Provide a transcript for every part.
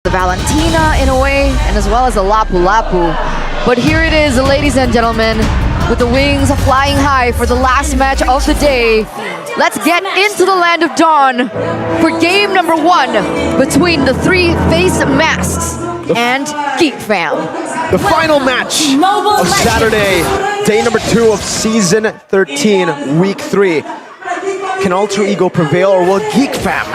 the Valentina in a way, and as well as the Lapu Lapu. But here it is, ladies and gentlemen, with the wings flying high for the last match of the day. Let's get into the land of dawn for game number 1 between the 3 face masks and GEEK fam. The final match of Saturday, day number 2 of season 13, week 3. Can Alter Ego prevail, or will GEEK fam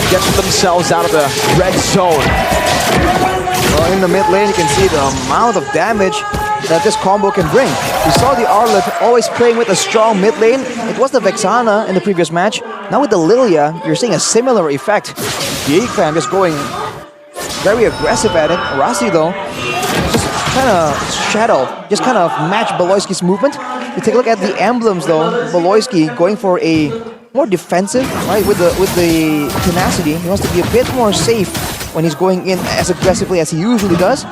get themselves out of the red zone? Well, in the mid lane, you can see the amount of damage that this combo can bring. We saw the Arlet always playing with a strong mid lane. It was the Vexana in the previous match. Now with the Lilia, you're seeing a similar effect. GEEK fam just going very aggressive at it. Rossi though, just trying to shadow, just kind of match Beloyski's movement. You take a look at the emblems though, Beloyski going for a more defensive, right? With the tenacity, he wants to be a bit more safe when he's going in as aggressively as he usually does.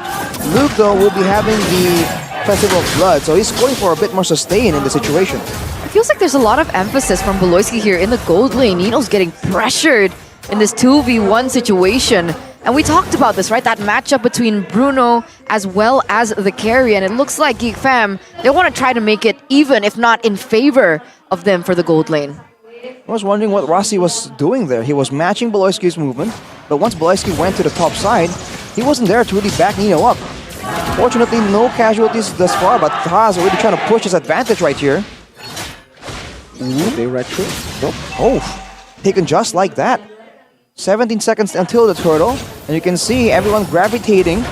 Luke though will be having the Festival of Blood, so he's going for a bit more sustain in the situation. It feels like there's a lot of emphasis from Beloyski here in the gold lane. Nino's getting pressured in this 2v1 situation. And we talked about this, right? That matchup between Bruno as well as the carry. And it looks like GEEK fam, they want to try to make it even, if not in favor of them for the gold lane. I was wondering what Rossi was doing there. He was matching Beloyski's movement, but once Beloyski went to the top side, he wasn't there to really back Nino up. Fortunately, no casualties thus far, but Taz already trying to push his advantage right here. Ooh, they retro. Nope. Oh, taken just like that. 17 seconds until the turtle, and you can see everyone gravitating,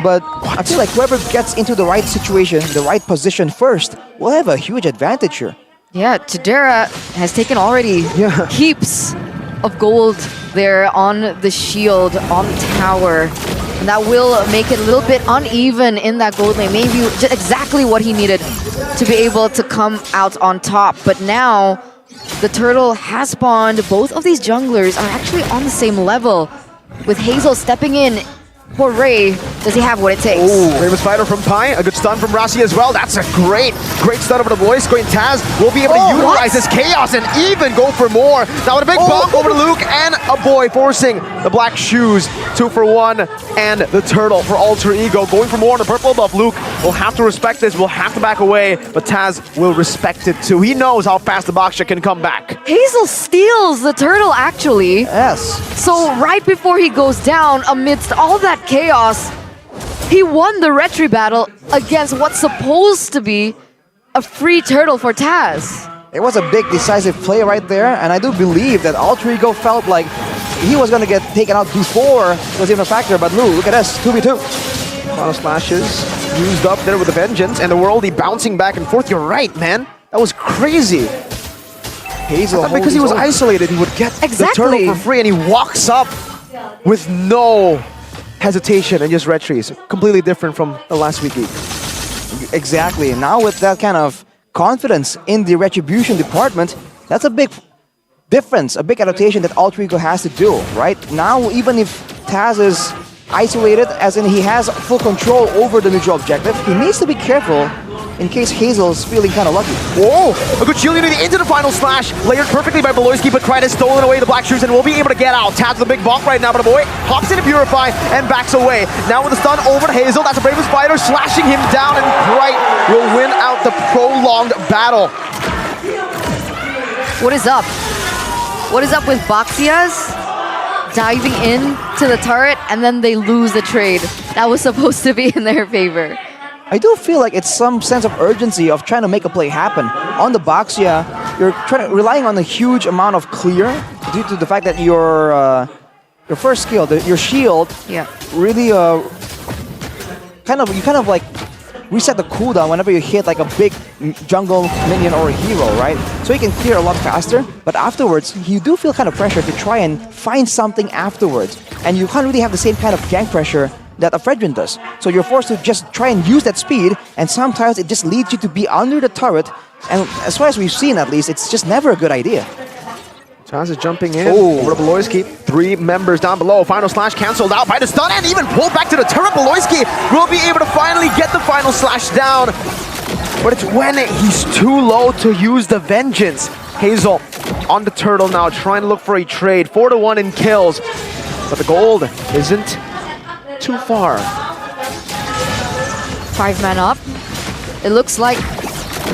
but I feel like whoever gets into the right situation, the right position first, will have a huge advantage here. Yeah, Chidera has taken already heaps of gold there on the shield, on the tower. And that will make it a little bit uneven in that gold lane. Maybe just exactly what he needed to be able to come out on top. But now, the turtle has spawned. Both of these junglers are actually on the same level. With Hazel stepping in for Ray, does he have what it takes? Oh, Raven's Fighter from Pai, a good stun from Rossi as well. That's a great stun over the voice. Going Taz will be able to utilize this chaos and even go for more. Now with a big bump over to Luke and a boy forcing the black shoes. 2 for 1 and the turtle for Alter Ego. Going for more on the purple buff. Luke will have to respect this, will have to back away, but Taz will respect it too. He knows how fast the Boxer can come back. Hazel steals the turtle actually. Yes. So right before he goes down, amidst all that chaos, he won the retry battle against what's supposed to be a free turtle for Taz. It was a big decisive play right there, and I do believe that Alter Ego felt like he was going to get taken out before it was even a factor, but look at this, 2v2. A lot of slashes used up there with the Vengeance, and the Worldy bouncing back and forth. You're right, man. That was crazy. Hazel, I thought because he was isolated, he would get the turtle for free, and he walks up with no hesitation and just retries. Completely different from the last week. Exactly. Now with that kind of confidence in the retribution department, that's a big difference, a big adaptation that Alter Ego has to do, right? Now, even if Taz is isolated, as in he has full control over the neutral objective, he needs to be careful in case Hazel's feeling kind of lucky. Whoa! A good shield unity into the final slash, layered perfectly by Beloyski, but Kryt has stolen away the black shoes and will be able to get out. Taz with a big bonk right now, but the boy hops into Purify and backs away. Now with the stun over to Hazel, that's a Bravest Spider slashing him down, and Kryt will win out the prolonged battle. What is up? What is up with Boxias diving in to the turret and then they lose the trade? That was supposed to be in their favor. I do feel like it's some sense of urgency of trying to make a play happen. On the Boxia, you're relying on a huge amount of clear due to the fact that your first skill, your shield, really you kind of like reset the cooldown whenever you hit like a big jungle minion or a hero, right? So you can clear a lot faster, but afterwards you do feel kind of pressure to try and find something afterwards, and you can't really have the same kind of gank pressure that a Fredrin does. So you're forced to just try and use that speed, and sometimes it just leads you to be under the turret, and as far as we've seen at least, it's just never a good idea. Taz is jumping in over to Beloyski. 3 members down below. Final slash cancelled out by the stun and even pulled back to the turret. Beloyski will be able to finally get the final slash down, but it's when he's too low to use the Vengeance. Hazel on the turtle now, trying to look for a trade. 4-1 in kills. but the gold isn't too far. 5-man up. It looks like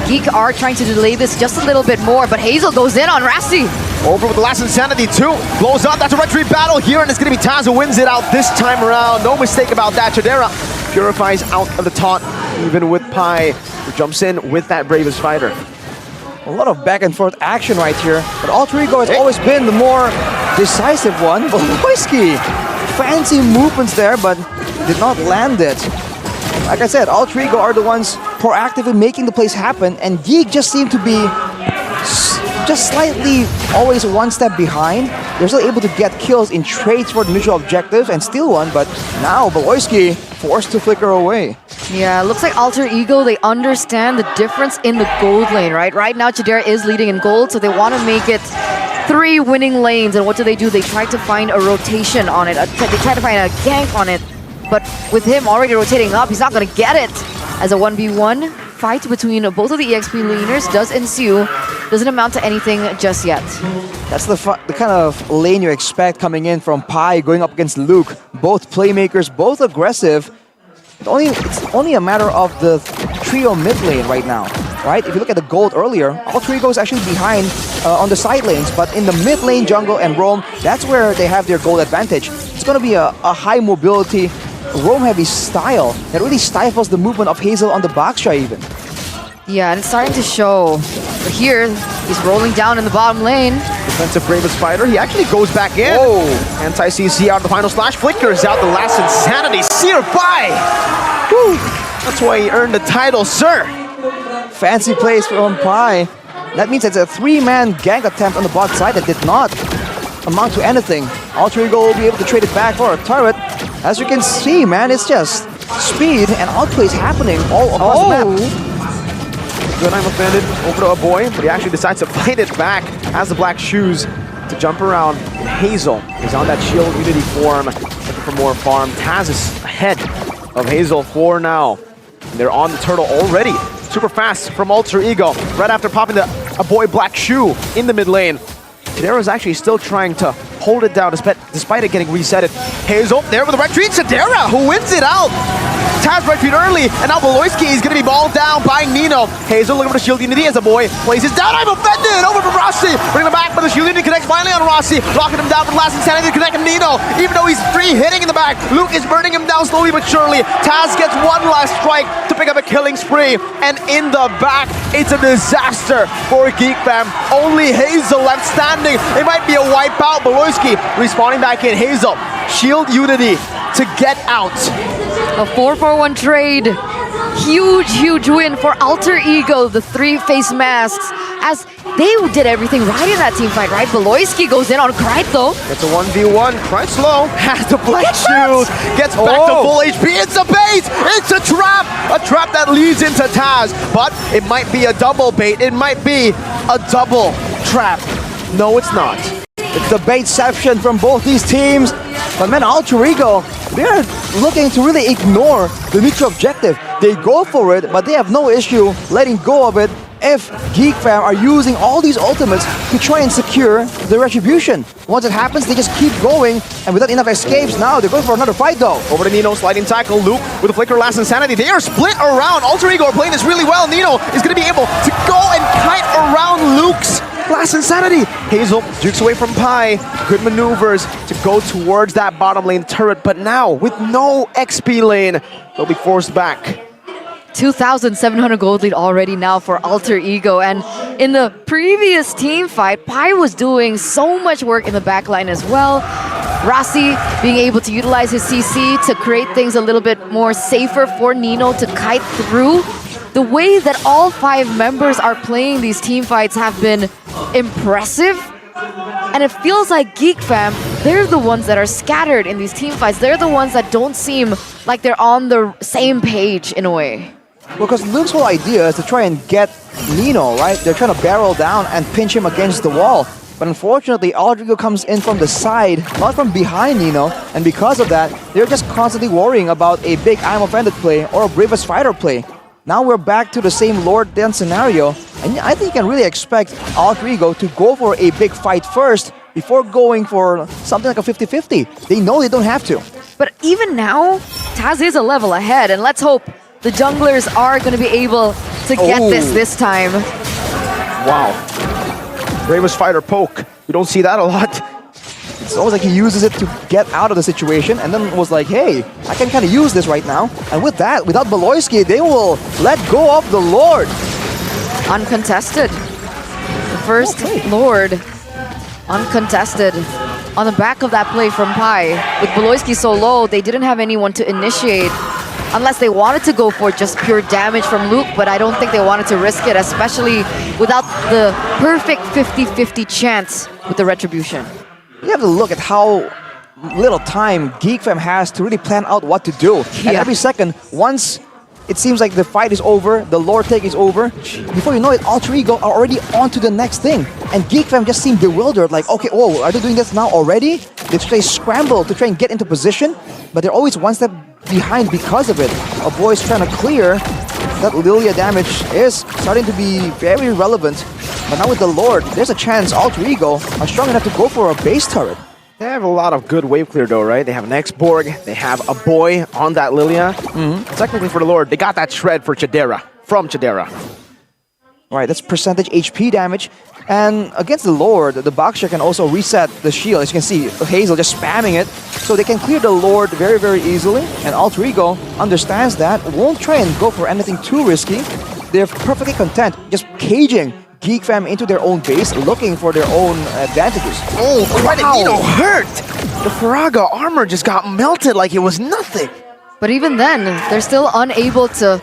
GEEK are trying to delay this just a little bit more, but Hazel goes in on Rassi. Over with the last Insanity too. Blows up. That's a retreat battle here, and it's going to be Taz who wins it out this time around. No mistake about that. Chidera purifies out of the taunt, even with Pi, who jumps in with that bravest fighter. A lot of back and forth action right here, but Alter Ego has always been the more decisive one. Voloisky, fancy movements there, but did not land it. Like I said, Alter Ego are the ones proactively making the plays happen, and GEEK just seem to be just slightly always one step behind. They're still able to get kills in trades for the mutual objective and steal one, but now Voloisky forced to flicker away. Yeah, it looks like Alter Ego, they understand the difference in the gold lane, right? Right now, Chidera is leading in gold, so they want to make it 3 winning lanes. And what do? They try to find a rotation on it. They try to find a gank on it. But with him already rotating up, he's not going to get it. As a 1v1 fight between both of the EXP laners does ensue. Doesn't amount to anything just yet. That's the kind of lane you expect coming in from Pi going up against Luke. Both playmakers, both aggressive. It's only a matter of the trio mid lane right now, right? If you look at the gold earlier, Alter Ego is actually behind on the side lanes, but in the mid lane, jungle and roam, that's where they have their gold advantage. It's going to be a high mobility, roam heavy style that really stifles the movement of Hazel on the Baksha even. Yeah, and it's starting to show. But here, he's rolling down in the bottom lane. Defensive bravest fighter. He actually goes back in. Whoa. Anti-CC out of the final slash. Flickers out the last Insanity. Seer by. Woo. That's why he earned the title, sir. Fancy plays from Pi. That means it's a 3-man gank attempt on the bot side that did not amount to anything. Alter Ego will be able to trade it back for a turret. As you can see, man, it's just speed and outplays happening all across the map. Good, I'm offended over to a boy, but he actually decides to fight it back. Has the black shoes to jump around. And Hazel is on that shield unity form, looking for more farm. Taz is ahead of Hazel for now. And they're on the turtle already. Super fast from Alter Ego. Right after popping a boy black shoe in the mid lane. Chidera is actually still trying to hold it down despite it getting resetted. Hazel there with the retreat. Chidera who wins it out. Taz retreat early, and now Voloisky is going to be balled down by Nino. Hazel looking for the shield unity as a boy plays his down. I'm offended over from Rossi. Bring him back, but the shield unity connects finally on Rossi. Locking him down for the last Insanity to connect him Nino. Even though he's 3 hitting in the back, Luke is burning him down slowly but surely. Taz gets one last strike to pick up a killing spree. And in the back, it's a disaster for GEEK fam. Only Hazel left standing. It might be a wipeout. Voloisky respawning back in. Hazel, shield unity to get out. A 4-4-1 trade. Huge win for Alter Ego, the 3 face masks, as they did everything right in that team fight, right? Voloisky goes in on Krite though. It's a 1v1. Krite low. Has the black shield. Gets back to full HP. It's a bait. It's a trap. A trap that leads into Taz. But it might be a double bait. It might be a double trap. No, it's not. It's the baitception from both these teams. But man, Alter Ego, they're looking to really ignore the mutual objective. They go for it, but they have no issue letting go of it if GEEK fam are using all these ultimates to try and secure the retribution. Once it happens, they just keep going, and without enough escapes, now they're going for another fight though. Over to Nino, sliding tackle. Luke with a flicker, last Insanity. They are split around. Alter Ego are playing this really well. Nino is going to be able to go and kite around Luke's last Insanity. Hazel jukes away from Pi. Good maneuvers to go towards that bottom lane turret, but now with no XP lane, they'll be forced back. 2,700 gold lead already now for Alter Ego, and in the previous team fight, Pi was doing so much work in the backline as well. Rossi being able to utilize his CC to create things a little bit more safer for Nino to kite through. The way that all 5 members are playing these team fights have been impressive. And it feels like GEEK fam, they're the ones that are scattered in these team fights. They're the ones that don't seem like they're on the same page in a way. Because Luke's whole idea is to try and get Nino, right? They're trying to barrel down and pinch him against the wall. But unfortunately, Alter Ego comes in from the side, not from behind Nino. And because of that, they're just constantly worrying about a big I'm offended play or a bravest fighter play. Now we're back to the same Lord Den scenario, and I think you can really expect Alter Ego to go for a big fight first before going for something like a 50-50. They know they don't have to. But even now, Taz is a level ahead, and let's hope the junglers are going to be able to get this time. Wow. Bravest fighter poke. We don't see that a lot. It's always like he uses it to get out of the situation, and then was like, hey, I can kind of use this right now. And with that, without Beloyski, they will let go of the Lord. Uncontested. The first Lord, uncontested. On the back of that play from Pai, with Beloyski so low, they didn't have anyone to initiate. Unless they wanted to go for just pure damage from Luke, but I don't think they wanted to risk it, especially without the perfect 50-50 chance with the Retribution. You have to look at how little time GEEK Fam has to really plan out what to do. And every second, once it seems like the fight is over, the lore take is over, before you know it, Alter Ego are already on to the next thing. And GEEK Fam just seem bewildered, like, okay, oh, are they doing this now already? They scramble to try and get into position, but they're always one step behind because of it. A boy's trying to clear. That Lilia damage is starting to be very relevant. But now with the Lord, there's a chance Alter Ego are strong enough to go for a base turret. They have a lot of good wave clear though, right? They have an X-Borg, they have a boy on that Lilia. Technically for the Lord, they got that shred for Chidera, from Chidera. Alright, that's percentage HP damage. And against the Lord, the Boxer can also reset the shield. As you can see, Hazel just spamming it. So they can clear the Lord very, very easily. And Alter Ego understands that, won't try and go for anything too risky. They're perfectly content, just caging GEEK Fam into their own base, looking for their own advantages. Oh, Nino hurt! The Faraga armor just got melted like it was nothing. But even then, they're still unable to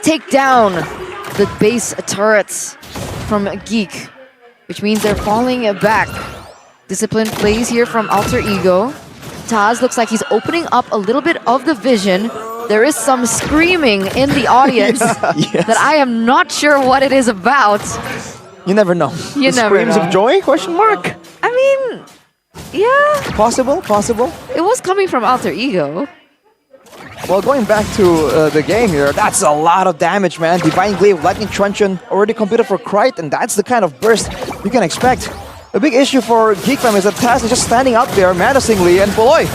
take down the base turrets from GEEK, which means they're falling back. Disciplined plays here from Alter Ego. Taz looks like he's opening up a little bit of the vision. There is some screaming in the audience that I am not sure what it is about. You never know. You never Screams know. of joy? Question mark. I mean, yeah, Possible, possible. it was coming from Alter Ego. Well, going back to the game here, that's a lot of damage, man. Divine Glaive, Lightning Truncheon, already computed for Krite, and that's the kind of burst you can expect. The big issue for GEEK Fam is that Taz is just standing out there menacingly, and Poloy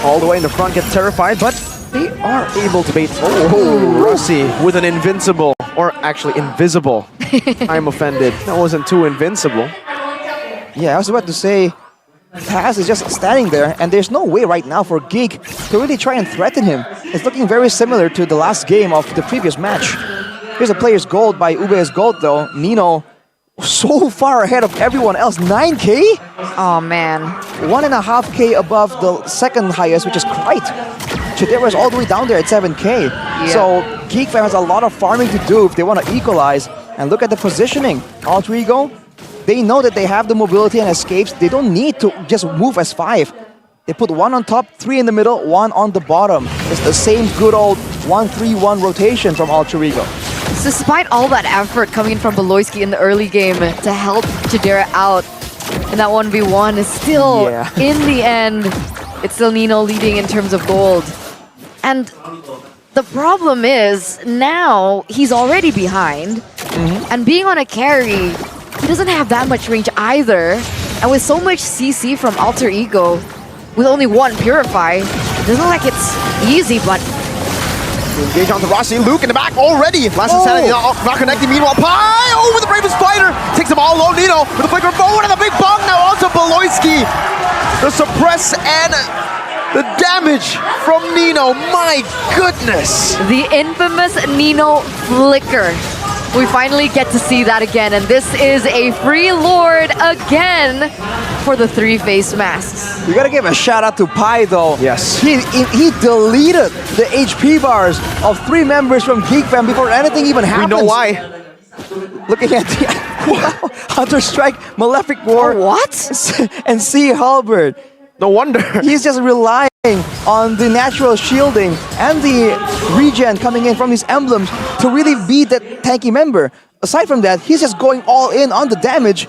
All the way in the front, gets terrified, but they are able to bait. Oh, Rossi with an invincible, or actually invisible. I'm offended. That wasn't too invincible. Yeah, I was about to say, Taz is just standing there, and there's no way right now for GEEK to really try and threaten him. It's looking very similar to the last game of the previous match. Here's a player's gold by Ube's gold though. Nino so far ahead of everyone else. 9k? Oh man. 1.5k above the second highest, which is Krite. Chidera is all the way down there at 7k. So GEEK Fam has a lot of farming to do if they want to equalize. And look at the positioning. Alter Ego, they know that they have the mobility and escapes. They don't need to just move as 5. They put 1 on top, 3 in the middle, 1 on the bottom. It's the same good old 1-3-1 rotation from Alter Ego. So despite all that effort coming in from Beloyski in the early game to help Chidera out in that 1v1, is still, in the end, it's still Nino leading in terms of gold. And the problem is, now he's already behind, and being on a carry, he doesn't have that much range either. And with so much CC from Alter Ego, with only 1 Purify, it doesn't look like it's easy, but... Engage onto Rossi, Luke in the back already. Last insanity not connecting. Meanwhile, Pai over the bravest fighter takes them all low. Nino with the flicker forward and the big bomb now onto Beloyski. The suppress and the damage from Nino. My goodness. The infamous Nino flicker. We finally get to see that again, and this is a free Lord again for the 3-face masks. We gotta give a shout out to Pai though. Yes. He deleted the HP bars of 3 members from GEEK Fam before anything even happens. We know why. Looking at the Hunter Strike, Malefic War, What? and Sea Halberd. No wonder. He's just relying on the natural shielding and the regen coming in from these emblems to really beat that tanky member. Aside from that, he's just going all in on the damage.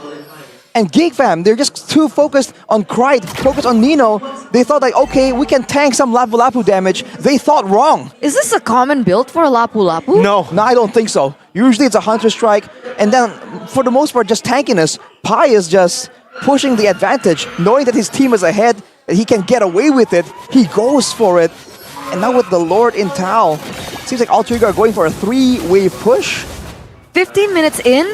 And GEEK Fam, they're just too focused on Krite, focused on Nino. They thought like, okay, we can tank some Lapu Lapu damage. They thought wrong. Is this a common build for Lapu Lapu? No. No, I don't think so. Usually it's a Hunter Strike, and then for the most part, just tankiness. Pai is just pushing the advantage, knowing that his team is ahead, that he can get away with it. He goes for it. And now with the Lord in Tau, seems like Alter Ego are going for a 3-wave push. 15 minutes in,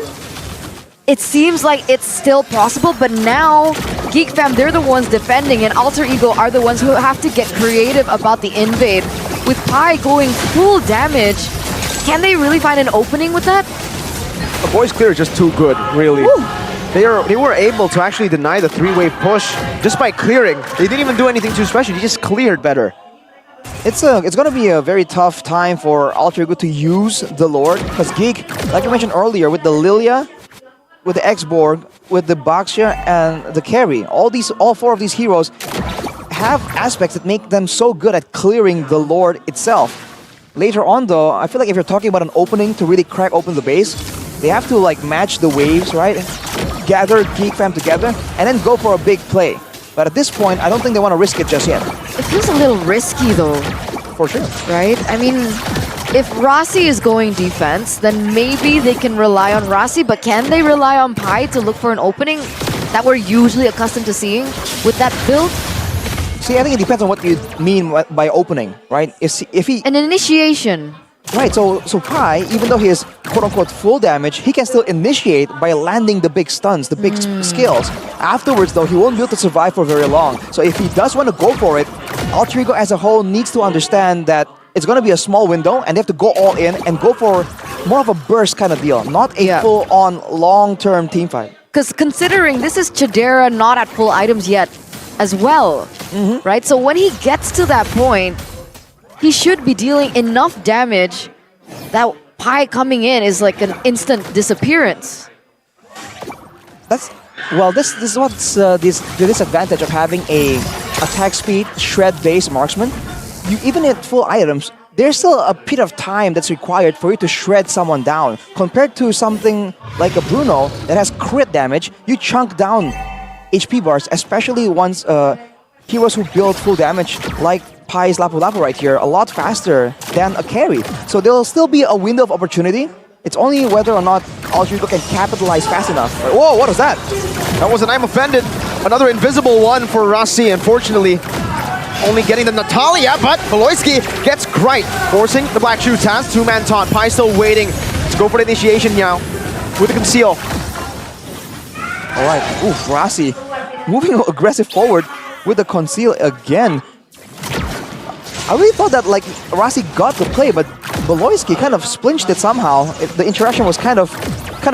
it seems like it's still possible, but now Geek Fam, they're the ones defending, and Alter Ego are the ones who have to get creative about the invade. With Pi going full damage, can they really find an opening with that? The boys clear is just too good, really. They were able to actually deny the 3-wave push just by clearing. They didn't even do anything too special, they just cleared better. It's going to be a very tough time for Alter Ego to use the Lord, because Geek, like I mentioned earlier, with the Lilia, with the X-Borg, with the Baxia, and the Carry, all 4 of these heroes have aspects that make them so good at clearing the Lord itself. Later on, though, I feel like if you're talking about an opening to really crack open the base, they have to like match the waves, right? Gather Geek Fam together, and then go for a big play. But at this point, I don't think they want to risk it just yet. It feels a little risky though. For sure. Right? I mean, if Rossi is going defense, then maybe they can rely on Rossi, but can they rely on Pi to look for an opening that we're usually accustomed to seeing with that build? See, I think it depends on what you mean by opening, right? If he... An initiation. Right, so Pi, even though he is quote-unquote full damage, he can still initiate by landing the big stuns, the big skills. Afterwards, though, he won't be able to survive for very long. So if he does want to go for it, Alter Ego as a whole needs to understand that it's going to be a small window and they have to go all in and go for more of a burst kind of deal, not a full-on long-term teamfight. Because considering this is Chidera not at full items yet as well, right? So when he gets to that point, he should be dealing enough damage that Pi coming in is like an instant disappearance. This is what's the disadvantage of having a attack speed shred-based marksman. Even at full items, there's still a bit of time that's required for you to shred someone down. Compared to something like a Bruno that has crit damage, you chunk down HP bars, especially once heroes who build full damage like Pai's Lapu Lapu right here, a lot faster than a carry. So there'll still be a window of opportunity. It's only whether or not Alter Ego can capitalize fast enough. Whoa, what was that? That was an I'm offended. Another invisible one for Rossi, unfortunately. Only getting the Natalia, but Beloyski gets Grite, forcing the Black Shoe Taz. 2-man taunt. Pi still waiting to go for the initiation now with the conceal. Alright, oof, Rossi moving aggressive forward with the conceal again. I really thought that like Rossi got the play, but Beloyski kind of splinched it somehow. The interaction was kind of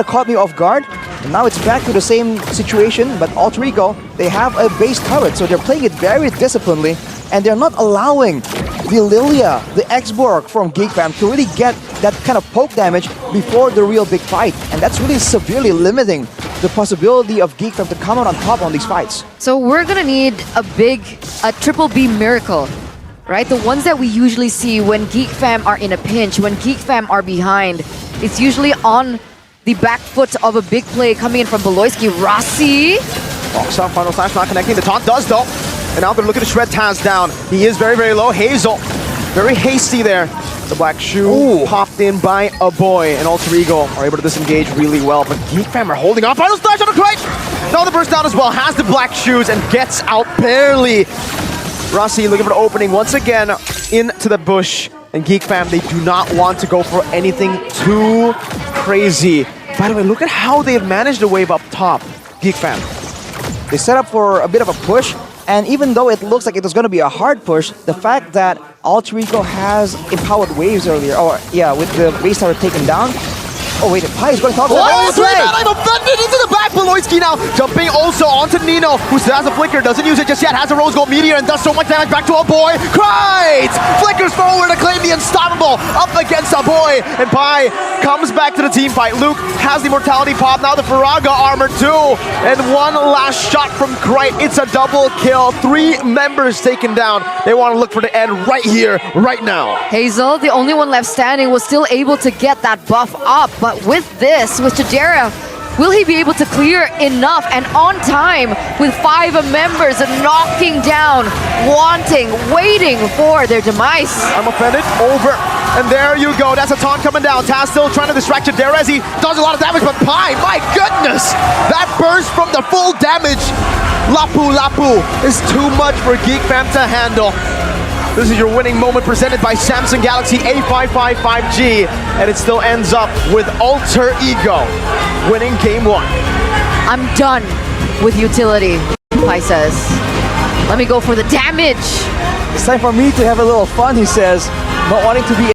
caught me off guard. And now it's back to the same situation, but Alter Ego, they have a base turret, so they're playing it very disciplinedly, and they're not allowing the Lilia, the X-Borg from Geek Fam to really get that kind of poke damage before the real big fight. And that's really severely limiting the possibility of Geek Fam to come out on top on these fights. So we're gonna need a triple B miracle, right? The ones that we usually see when Geek Fam are in a pinch, when Geek Fam are behind. It's usually on the back foot of a big play coming in from Beloyski. Rossi! Walks up, final slash not connecting. The taunt does though. And now they're looking to shred Taz down. He is very, very low. Hazel, very hasty there. The Black Shoe popped in by a boy, and Alter Ego are able to disengage really well. But Geek Fam are holding on. Final splash on the Grite! Now the burst down as well. Has the Black Shoes and gets out barely. Rossi looking for the opening once again into the bush. And Geek Fam, they do not want to go for anything too crazy. By the way, look at how they've managed the wave up top. Geek Fam. They set up for a bit of a push, and even though it looks like it was going to be a hard push, the fact that Alter Ego has empowered waves earlier, with the base tower taken down. Oh wait, Pi is going to talk about I'm offended into the back. Beloyski now jumping also onto Nino, who still has a flicker, doesn't use it just yet, has a rose gold meteor and does so much damage back to a boy. Grite! Flickers forward to claim the unstoppable up against a boy, and Pi comes back to the team fight. Luke has the mortality pop, now the Faraga armor too, and one last shot from Grite. It's a double kill. 3 members taken down. They want to look for the end right here, right now. Hazel, the only one left standing, was still able to get that buff up. But with this, with Chidera, will he be able to clear enough and on time with 5 members knocking down, waiting for their demise? I'm offended over And there you go. That's a taunt coming down. Taz still trying to distract Derezi. Does a lot of damage, but Pi, my goodness! That burst from the full damage. Lapu is too much for GEEK fam to handle. This is your winning moment presented by Samsung Galaxy A55 5G. And it still ends up with Alter Ego winning game 1. I'm done with utility, Pi says. Let me go for the damage. It's time for me to have a little fun, he says, not wanting to be